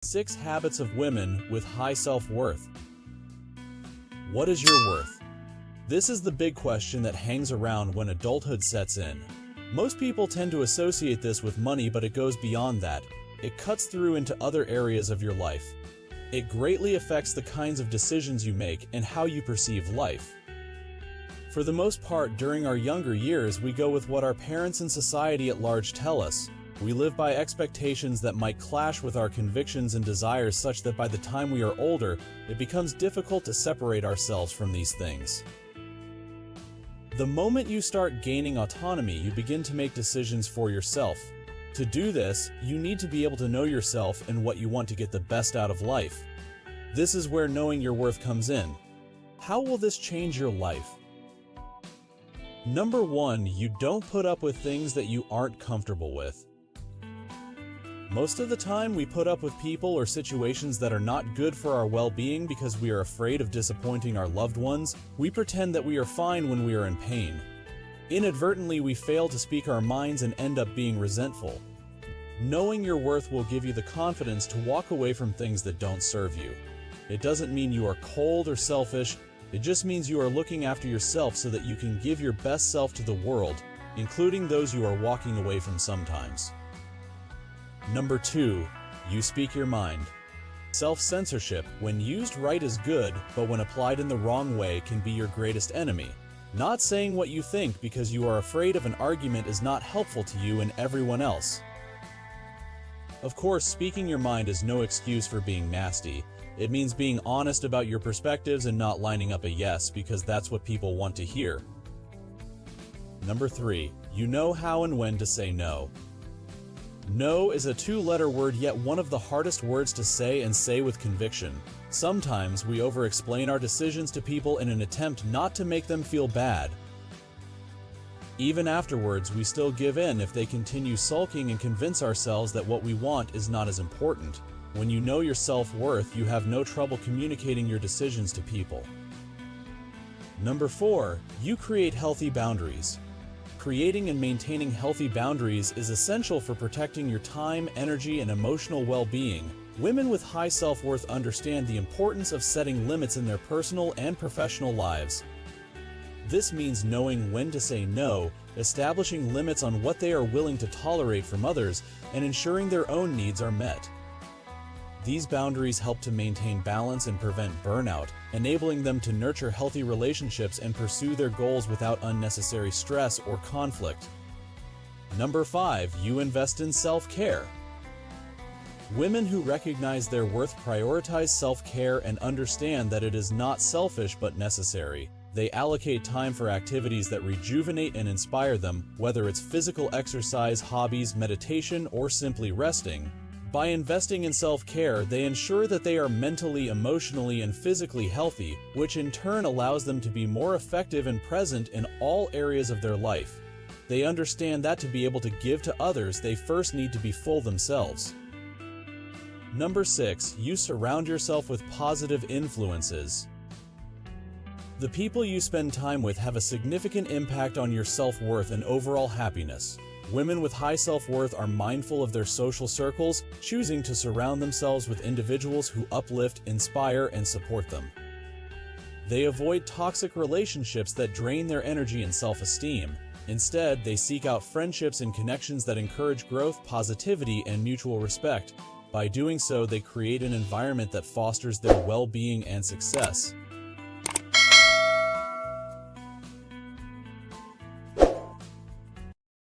6 Habits of Women with High Self-Worth. What is your worth? This is the big question that hangs around when adulthood sets in. Most people tend to associate this with money, but it goes beyond that. It cuts through into other areas of your life. It greatly affects the kinds of decisions you make and how you perceive life. For the most part, during our younger years, we go with what our parents and society at large tell us. We live by expectations that might clash with our convictions and desires, such that by the time we are older, it becomes difficult to separate ourselves from these things. The moment you start gaining autonomy, you begin to make decisions for yourself. To do this, you need to be able to know yourself and what you want to get the best out of life. This is where knowing your worth comes in. How will this change your life? Number 1, you don't put up with things that you aren't comfortable with. Most of the time, we put up with people or situations that are not good for our well-being because we are afraid of disappointing our loved ones. We pretend that we are fine when we are in pain. Inadvertently, we fail to speak our minds and end up being resentful. Knowing your worth will give you the confidence to walk away from things that don't serve you. It doesn't mean you are cold or selfish. It just means you are looking after yourself so that you can give your best self to the world, including those you are walking away from sometimes. Number 2, you speak your mind. Self-censorship, when used right, is good, but when applied in the wrong way, can be your greatest enemy. Not saying what you think because you are afraid of an argument is not helpful to you and everyone else. Of course, speaking your mind is no excuse for being nasty. It means being honest about your perspectives and not lining up a yes because that's what people want to hear. Number 3, you know how and when to say no. No is a 2-letter word, yet one of the hardest words to say, and say with conviction. Sometimes we over-explain our decisions to people in an attempt not to make them feel bad. Even afterwards, we still give in if they continue sulking and convince ourselves that what we want is not as important. When you know your self-worth, you have no trouble communicating your decisions to people. Number 4, you create healthy boundaries. Creating and maintaining healthy boundaries is essential for protecting your time, energy, and emotional well-being. Women with high self-worth understand the importance of setting limits in their personal and professional lives. This means knowing when to say no, establishing limits on what they are willing to tolerate from others, and ensuring their own needs are met. These boundaries help to maintain balance and prevent burnout, enabling them to nurture healthy relationships and pursue their goals without unnecessary stress or conflict. Number 5, you invest in self-care. Women who recognize their worth prioritize self-care and understand that it is not selfish but necessary. They allocate time for activities that rejuvenate and inspire them, whether it's physical exercise, hobbies, meditation, or simply resting. By investing in self-care, they ensure that they are mentally, emotionally, and physically healthy, which in turn allows them to be more effective and present in all areas of their life. They understand that to be able to give to others, they first need to be full themselves. Number 6, you surround yourself with positive influences. The people you spend time with have a significant impact on your self-worth and overall happiness. Women with high self-worth are mindful of their social circles, choosing to surround themselves with individuals who uplift, inspire, and support them. They avoid toxic relationships that drain their energy and self-esteem. Instead, they seek out friendships and connections that encourage growth, positivity, and mutual respect. By doing so, they create an environment that fosters their well-being and success.